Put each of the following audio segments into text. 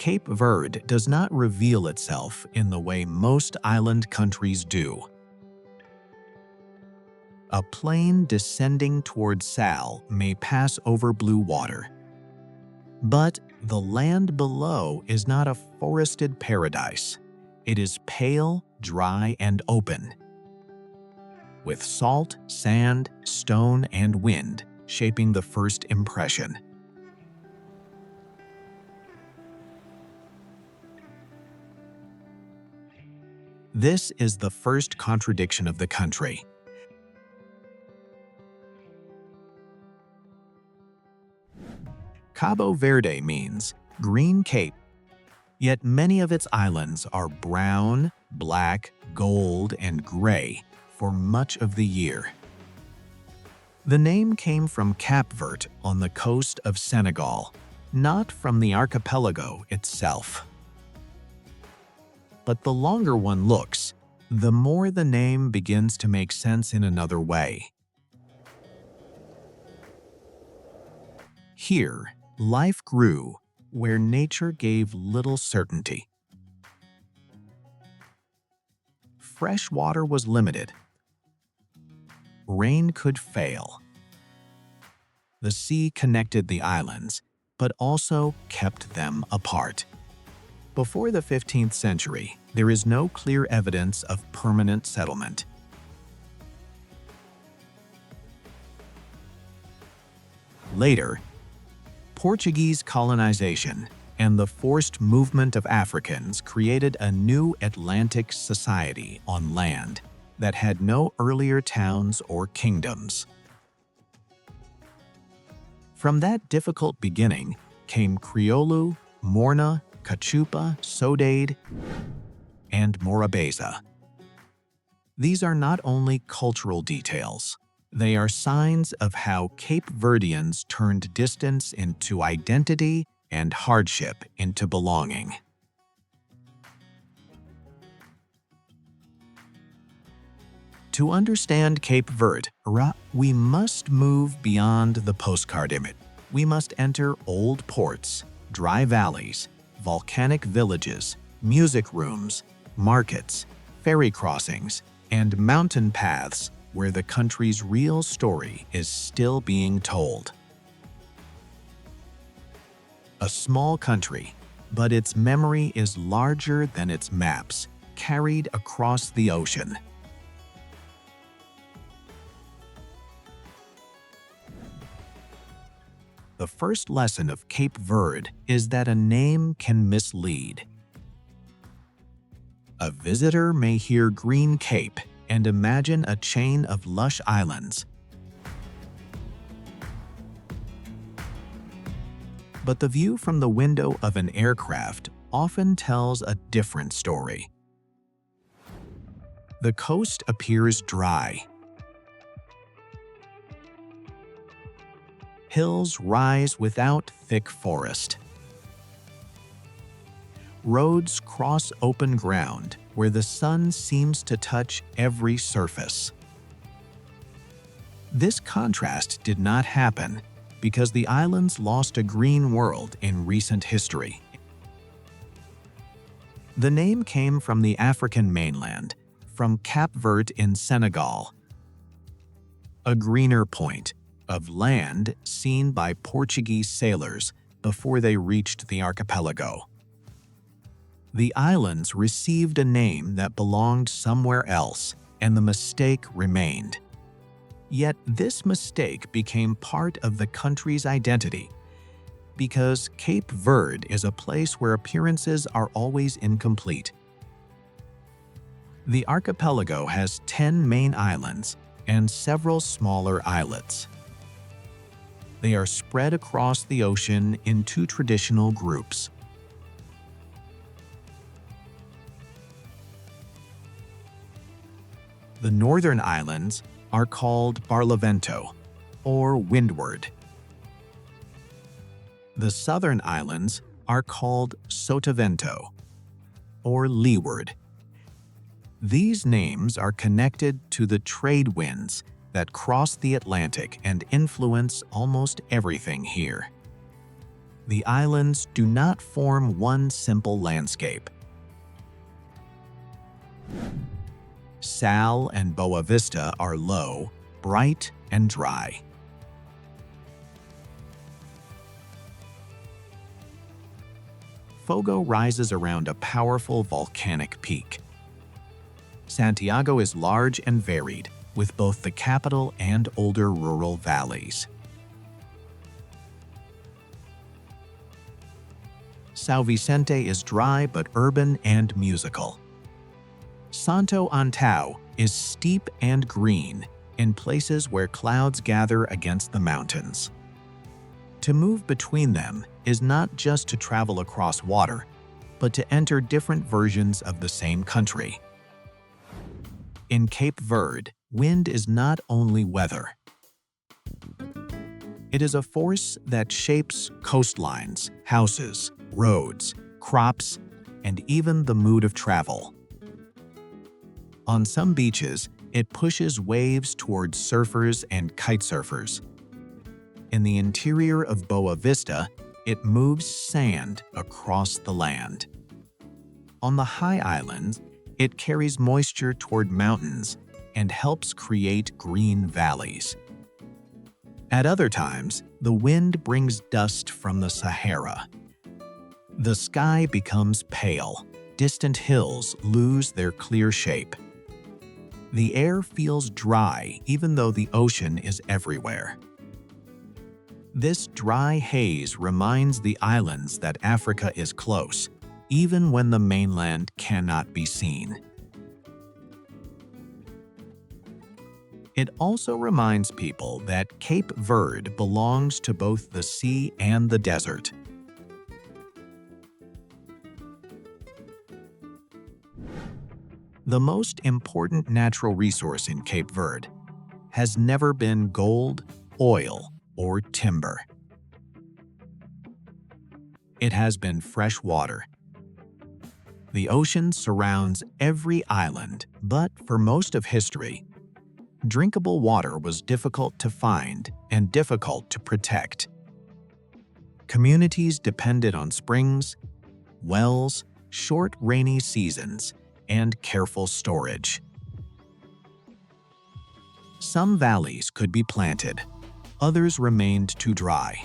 Cape Verde does not reveal itself in the way most island countries do. A plane descending toward Sal may pass over blue water. But the land below is not a forested paradise. It is pale, dry, and open, with salt, sand, stone, and wind shaping the first impression. This is the first contradiction of the country. Cabo Verde means green cape, yet many of its islands are brown, black, gold, and gray for much of the year. The name came from Cape Verde on the coast of Senegal, not from the archipelago itself. But the longer one looks, the more the name begins to make sense in another way. Here, life grew where nature gave little certainty. Fresh water was limited. Rain could fail. The sea connected the islands, but also kept them apart. Before the 15th century, there is no clear evidence of permanent settlement. Later, Portuguese colonization and the forced movement of Africans created a new Atlantic society on land that had no earlier towns or kingdoms. From that difficult beginning came Kriolu, Morna, Cachupa, Sodade, and Morabeza. These are not only cultural details, they are signs of how Cape Verdeans turned distance into identity and hardship into belonging. To understand Cape Verde, we must move beyond the postcard image. We must enter old ports, dry valleys, volcanic villages, music rooms, markets, ferry crossings, and mountain paths where the country's real story is still being told. A small country, but its memory is larger than its maps, carried across the ocean. The first lesson of Cape Verde is that a name can mislead. A visitor may hear Green Cape and imagine a chain of lush islands. But the view from the window of an aircraft often tells a different story. The coast appears dry. Hills rise without thick forest. Roads cross open ground where the sun seems to touch every surface. This contrast did not happen because the islands lost a green world in recent history. The name came from the African mainland, from Cape Verde in Senegal, a greener point of land seen by Portuguese sailors before they reached the archipelago. The islands received a name that belonged somewhere else, and the mistake remained. Yet this mistake became part of the country's identity because Cape Verde is a place where appearances are always incomplete. The archipelago has 10 main islands and several smaller islets. They are spread across the ocean in two traditional groups. The northern islands are called Barlavento, or Windward. The southern islands are called Sotavento, or Leeward. These names are connected to the trade winds that cross the Atlantic and influence almost everything here. The islands do not form one simple landscape. Sal and Boa Vista are low, bright, and dry. Fogo rises around a powerful volcanic peak. Santiago is large and varied, with both the capital and older rural valleys. São Vicente is dry but urban and musical. Santo Antão is steep and green in places where clouds gather against the mountains. To move between them is not just to travel across water, but to enter different versions of the same country. In Cape Verde, wind is not only weather. It is a force that shapes coastlines, houses, roads, crops, and even the mood of travel. On some beaches, it pushes waves towards surfers and kitesurfers. In the interior of Boa Vista, it moves sand across the land. On the high islands, it carries moisture toward mountains and helps create green valleys. At other times, the wind brings dust from the Sahara. The sky becomes pale. Distant hills lose their clear shape. The air feels dry even though the ocean is everywhere. This dry haze reminds the islands that Africa is close, even when the mainland cannot be seen. It also reminds people that Cape Verde belongs to both the sea and the desert. The most important natural resource in Cape Verde has never been gold, oil, or timber. It has been fresh water. The ocean surrounds every island, but for most of history, drinkable water was difficult to find and difficult to protect. Communities depended on springs, wells, short rainy seasons, and careful storage. Some valleys could be planted, others remained too dry.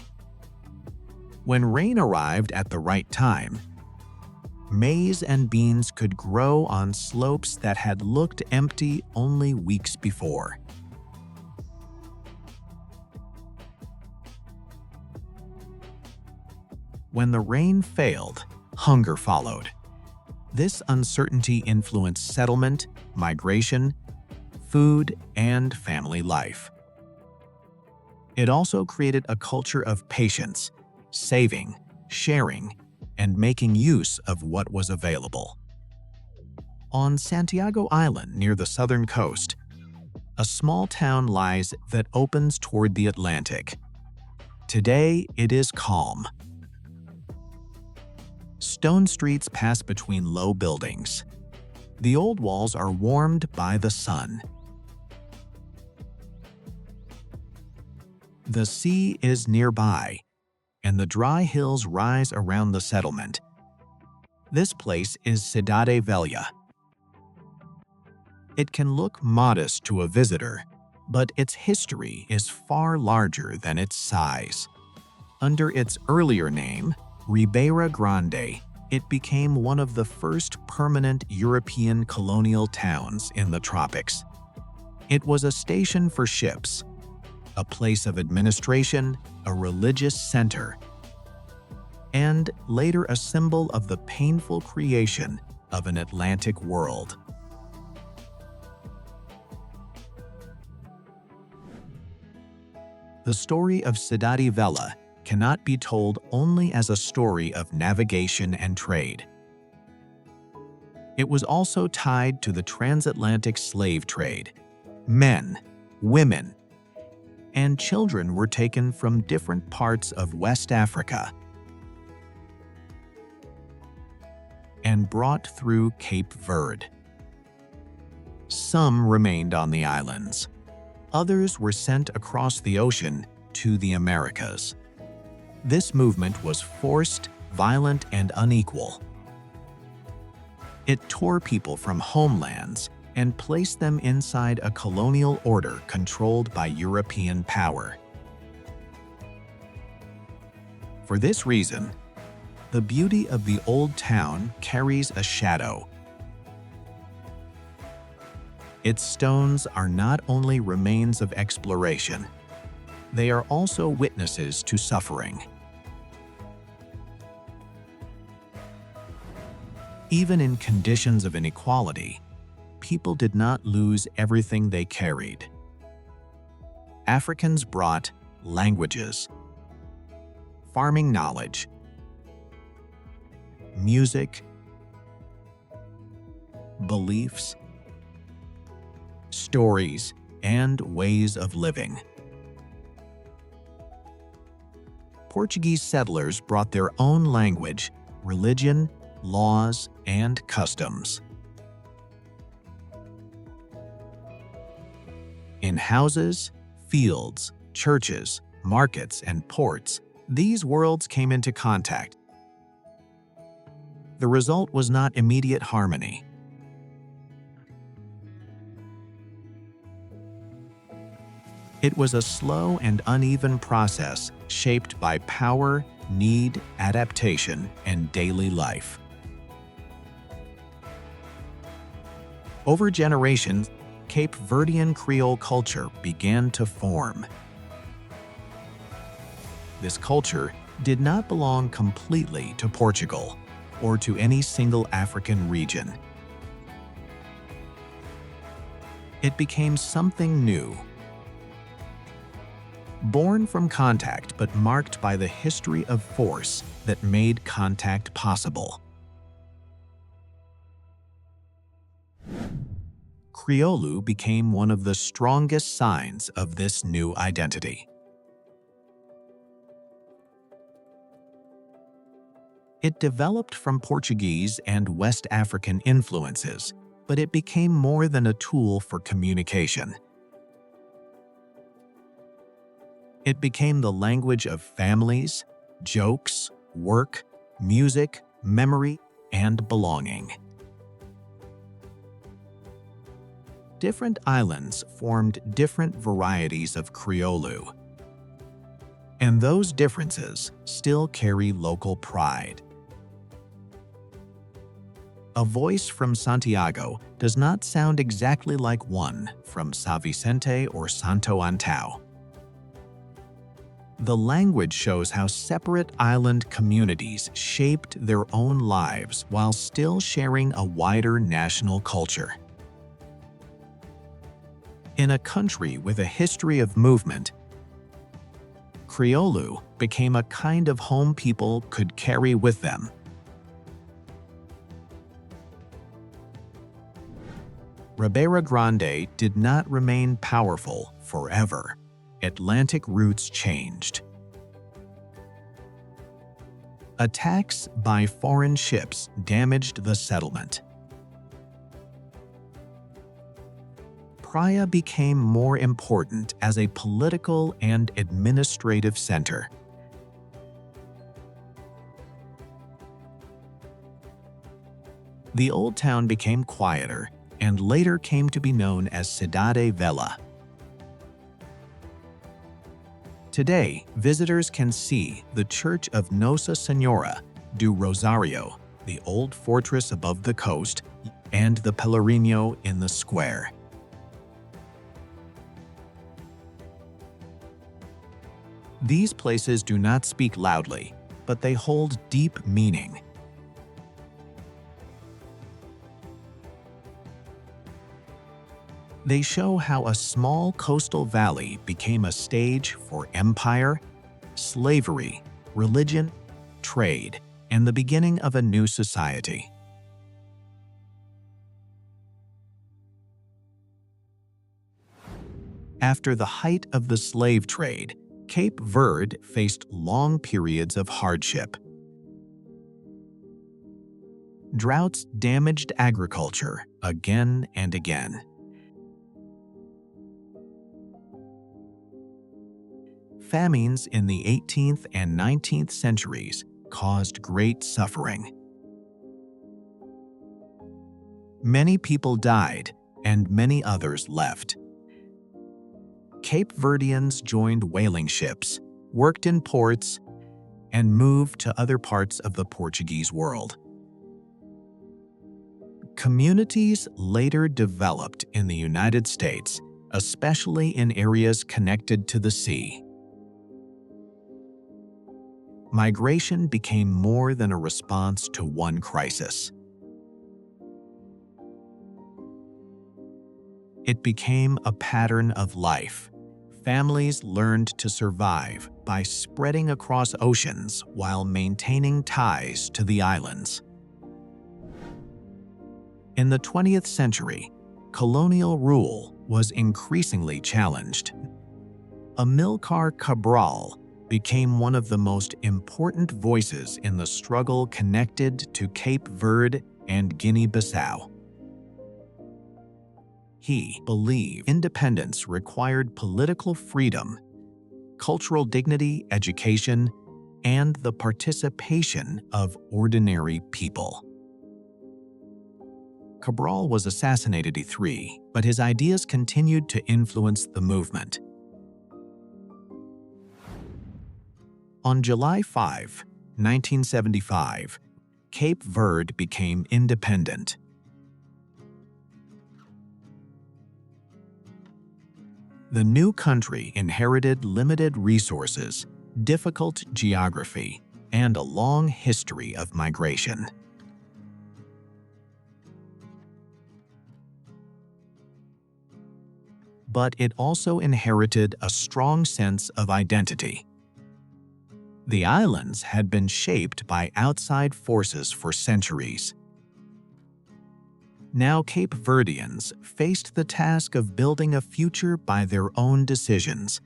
When rain arrived at the right time, maize and beans could grow on slopes that had looked empty only weeks before. When the rain failed, hunger followed. This uncertainty influenced settlement, migration, food, and family life. It also created a culture of patience, saving, sharing, and making use of what was available. On Santiago Island near the southern coast, a small town lies that opens toward the Atlantic. Today, it is calm. Stone streets pass between low buildings. The old walls are warmed by the sun. The sea is nearby, and the dry hills rise around the settlement. This place is Cidade Velha. It can look modest to a visitor, but its history is far larger than its size. Under its earlier name, Ribeira Grande, it became one of the first permanent European colonial towns in the tropics. It was a station for ships, a place of administration, a religious center, and later a symbol of the painful creation of an Atlantic world. The story of Cidade Velha cannot be told only as a story of navigation and trade. It was also tied to the transatlantic slave trade. Men, women, and children were taken from different parts of West Africa and brought through Cape Verde. Some remained on the islands. Others were sent across the ocean to the Americas. This movement was forced, violent, and unequal. It tore people from homelands and placed them inside a colonial order controlled by European power. For this reason, the beauty of the old town carries a shadow. Its stones are not only remains of exploration, they are also witnesses to suffering. Even in conditions of inequality, people did not lose everything they carried. Africans brought languages, farming knowledge, music, beliefs, stories, and ways of living. Portuguese settlers brought their own language, religion, laws, and customs. In houses, fields, churches, markets, and ports, these worlds came into contact. The result was not immediate harmony. It was a slow and uneven process shaped by power, need, adaptation, and daily life. Over generations, Cape Verdean Creole culture began to form. This culture did not belong completely to Portugal or to any single African region. It became something new, born from contact but marked by the history of force that made contact possible. Kriolu became one of the strongest signs of this new identity. It developed from Portuguese and West African influences, but it became more than a tool for communication. It became the language of families, jokes, work, music, memory, and belonging. Different islands formed different varieties of Kriolu, and those differences still carry local pride. A voice from Santiago does not sound exactly like one from São Vicente or Santo Antão. The language shows how separate island communities shaped their own lives while still sharing a wider national culture. In a country with a history of movement, Kriolu became a kind of home people could carry with them. Ribeira Grande did not remain powerful forever. Atlantic routes changed. Attacks by foreign ships damaged the settlement. Praia became more important as a political and administrative center. The old town became quieter and later came to be known as Cidade Velha. Today, visitors can see the Church of Nossa Senhora do Rosário, the old fortress above the coast, and the Pelourinho in the square. These places do not speak loudly, but they hold deep meaning. They show how a small coastal valley became a stage for empire, slavery, religion, trade, and the beginning of a new society. After the height of the slave trade, Cape Verde faced long periods of hardship. Droughts damaged agriculture again and again. famines in the 18th and 19th centuries caused great suffering. Many people died, and many others left. Cape Verdeans joined whaling ships, worked in ports, and moved to other parts of the Portuguese world. Communities later developed in the United States, especially in areas connected to the sea. Migration became more than a response to one crisis. It became a pattern of life. Families learned to survive by spreading across oceans while maintaining ties to the islands. In the 20th century, colonial rule was increasingly challenged. Amilcar Cabral became one of the most important voices in the struggle connected to Cape Verde and Guinea-Bissau. He believed independence required political freedom, cultural dignity, education, and the participation of ordinary people. Cabral was assassinated in 1983, but his ideas continued to influence the movement. On July 5, 1975, Cape Verde became independent. The new country inherited limited resources, difficult geography, and a long history of migration. But it also inherited a strong sense of identity. The islands had been shaped by outside forces for centuries. Now Cape Verdeans faced the task of building a future by their own decisions.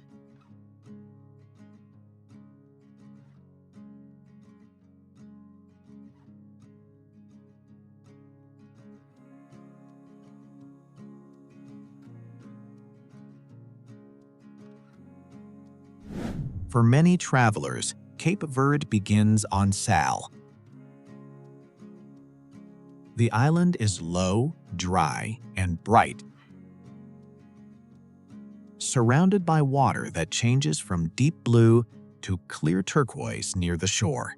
For many travelers, Cape Verde begins on Sal. The island is low, dry, and bright, surrounded by water that changes from deep blue to clear turquoise near the shore.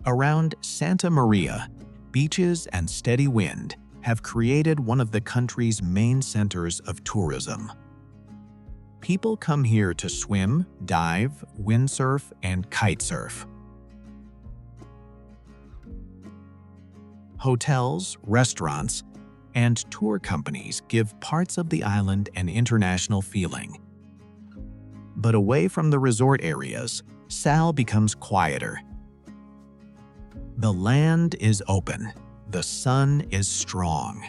Around Santa Maria, beaches and steady wind have created one of the country's main centers of tourism. People come here to swim, dive, windsurf, and kitesurf. Hotels, restaurants, and tour companies give parts of the island an international feeling. But away from the resort areas, Sal becomes quieter. The land is open. The sun is strong.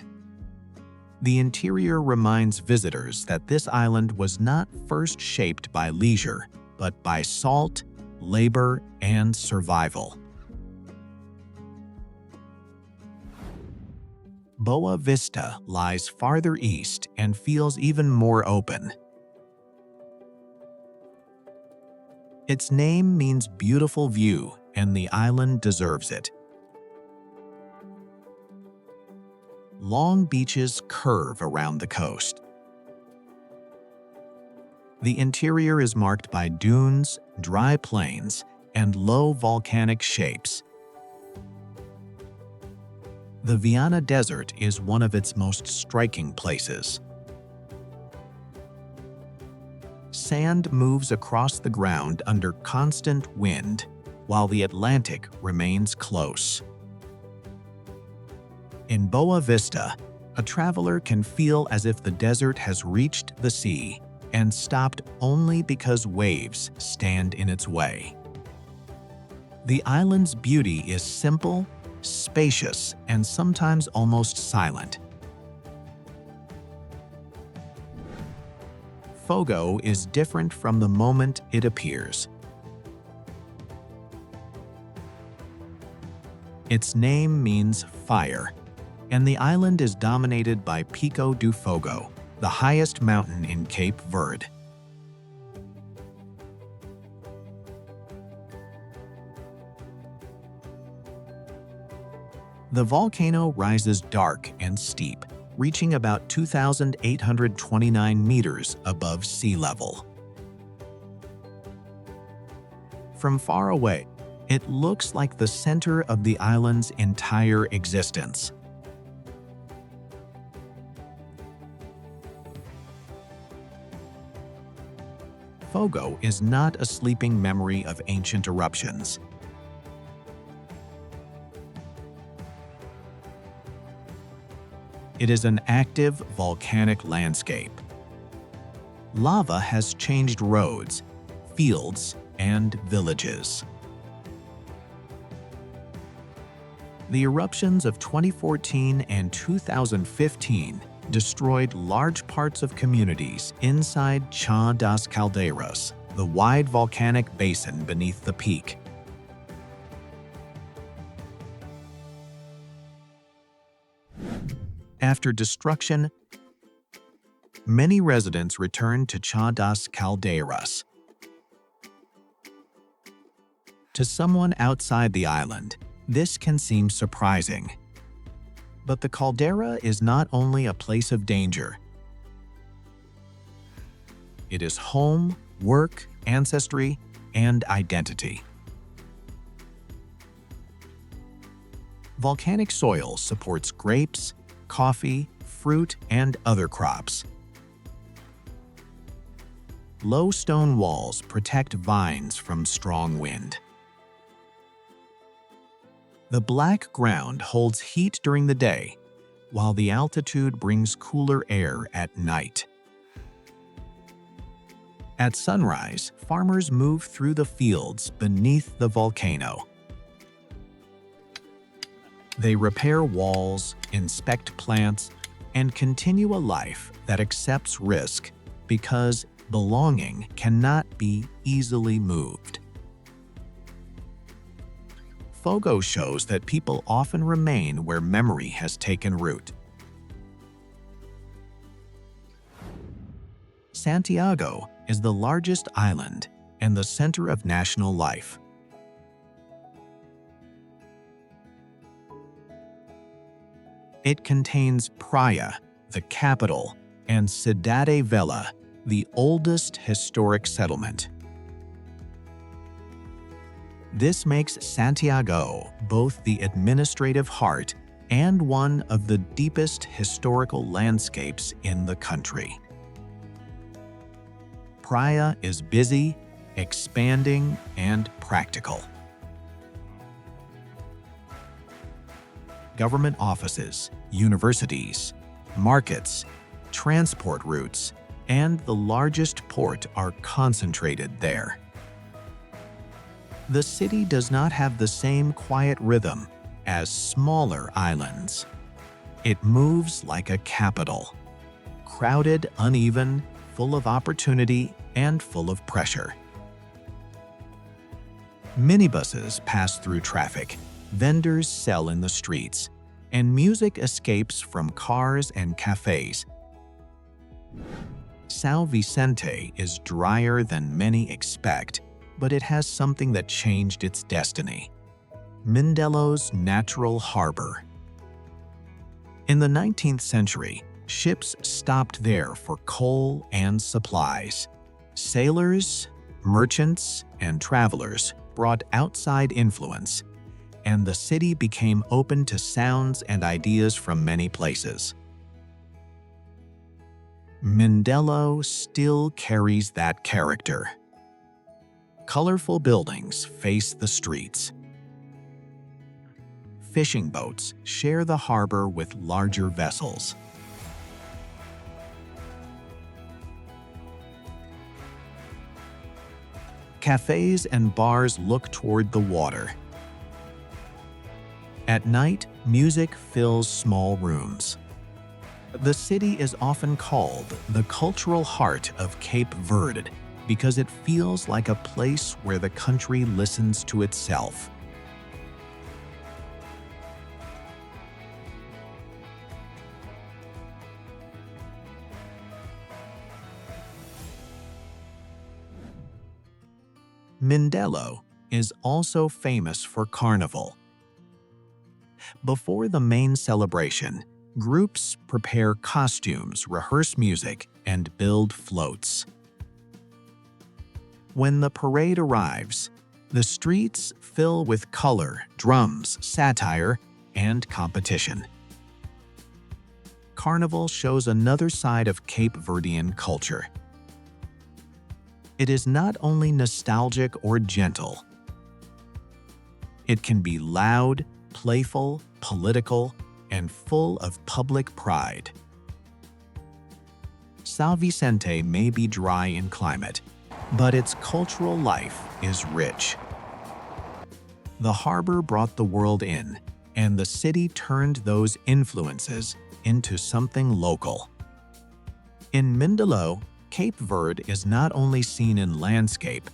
The interior reminds visitors that this island was not first shaped by leisure, but by salt, labor, and survival. Boa Vista lies farther east and feels even more open. Its name means beautiful view, and the island deserves it. Long beaches curve around the coast. The interior is marked by dunes, dry plains, and low volcanic shapes. The Viana Desert is one of its most striking places. Sand moves across the ground under constant wind, while the Atlantic remains close. In Boa Vista, a traveler can feel as if the desert has reached the sea and stopped only because waves stand in its way. The island's beauty is simple, spacious, and sometimes almost silent. Fogo is different from the moment it appears. Its name means fire, and the island is dominated by Pico do Fogo, the highest mountain in Cape Verde. The volcano rises dark and steep, reaching about 2,829 meters above sea level. From far away, it looks like the center of the island's entire existence. Fogo is not a sleeping memory of ancient eruptions. It is an active volcanic landscape. Lava has changed roads, fields, and villages. The eruptions of 2014 and 2015 destroyed large parts of communities inside Chá das Caldeiras, the wide volcanic basin beneath the peak. After destruction, many residents returned to Chá das Caldeiras. To someone outside the island, this can seem surprising. But the caldera is not only a place of danger. It is home, work, ancestry, and identity. Volcanic soil supports grapes, coffee, fruit, and other crops. Low stone walls protect vines from strong wind. The black ground holds heat during the day, while the altitude brings cooler air at night. At sunrise, farmers move through the fields beneath the volcano. They repair walls, inspect plants, and continue a life that accepts risk because belonging cannot be easily moved. Fogo shows that people often remain where memory has taken root. Santiago is the largest island and the center of national life. It contains Praia, the capital, and Cidade Velha, the oldest historic settlement. This makes Santiago both the administrative heart and one of the deepest historical landscapes in the country. Praia is busy, expanding, and practical. Government offices, universities, markets, transport routes, and the largest port are concentrated there. The city does not have the same quiet rhythm as smaller islands. It moves like a capital, crowded, uneven, full of opportunity, and full of pressure. Minibuses pass through traffic, vendors sell in the streets, and music escapes from cars and cafes. São Vicente is drier than many expect, but it has something that changed its destiny: Mindelo's natural harbor. In the 19th century, ships stopped there for coal and supplies. Sailors, merchants, and travelers brought outside influence, and the city became open to sounds and ideas from many places. Mindelo still carries that character. Colorful buildings face the streets. Fishing boats share the harbor with larger vessels. Cafes and bars look toward the water. At night, music fills small rooms. The city is often called the cultural heart of Cape Verde because it feels like a place where the country listens to itself. Mindelo is also famous for carnival. Before the main celebration, groups prepare costumes, rehearse music, and build floats. When the parade arrives, the streets fill with color, drums, satire, and competition. Carnival shows another side of Cape Verdean culture. It is not only nostalgic or gentle. It can be loud, playful, political, and full of public pride. São Vicente may be dry in climate, but its cultural life is rich. The harbor brought the world in, and the city turned those influences into something local. In Mindelo, Cape Verde is not only seen in landscape,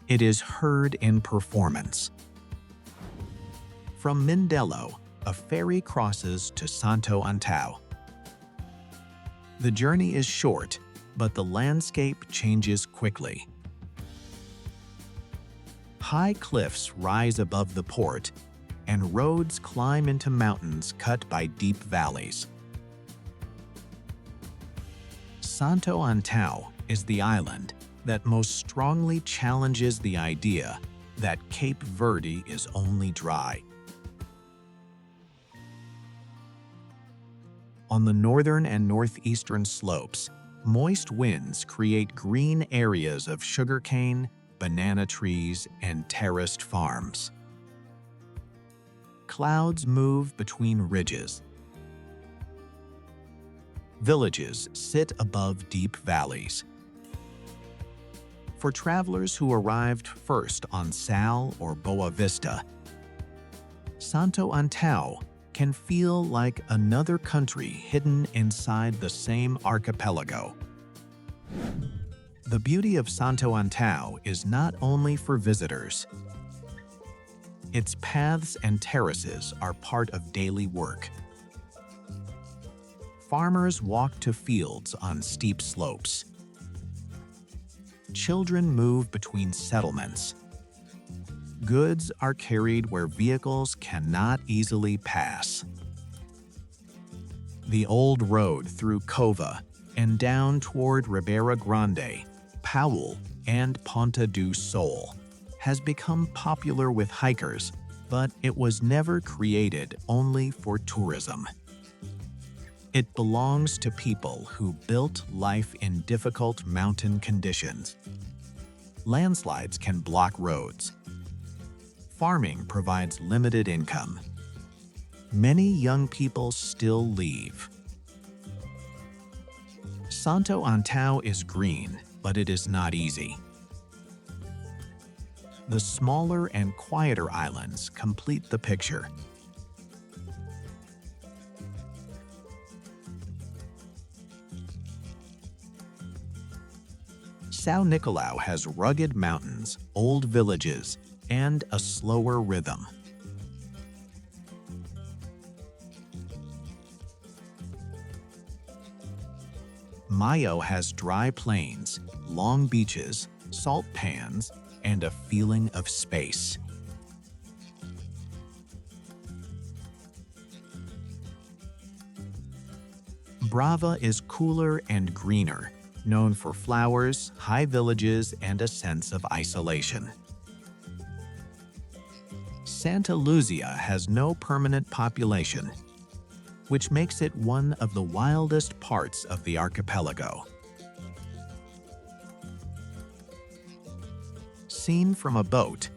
it is heard in performance. From Mindelo, a ferry crosses to Santo Antao. The journey is short, but the landscape changes quickly. High cliffs rise above the port, and roads climb into mountains cut by deep valleys. Santo Antão is the island that most strongly challenges the idea that Cape Verde is only dry. On the northern and northeastern slopes, moist winds create green areas of sugarcane, banana trees, and terraced farms. Clouds move between ridges. Villages sit above deep valleys. For travelers who arrived first on Sal or Boa Vista, Santo Antão can feel like another country hidden inside the same archipelago. The beauty of Santo Antão is not only for visitors. Its paths and terraces are part of daily work. Farmers walk to fields on steep slopes. Children move between settlements. Goods are carried where vehicles cannot easily pass. The old road through Cova and down toward Ribeira Grande, Powell, and Ponta do Sol has become popular with hikers, but it was never created only for tourism. It belongs to people who built life in difficult mountain conditions. Landslides can block roads. Farming provides limited income. Many young people still leave. Santo Antão is green, but it is not easy. The smaller and quieter islands complete the picture. São Nicolau has rugged mountains, old villages, and a slower rhythm. Maio has dry plains, long beaches, salt pans, and a feeling of space. Brava is cooler and greener, known for flowers, high villages, and a sense of isolation. Santa Luzia has no permanent population, which makes it one of the wildest parts of the archipelago. Seen from a boat,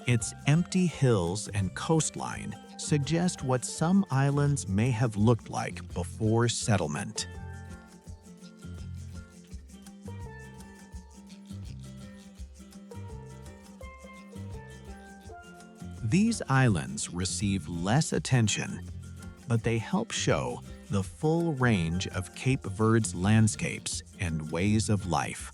its empty hills and coastline suggest what some islands may have looked like before settlement. These islands receive less attention, but they help show the full range of Cape Verde's landscapes and ways of life.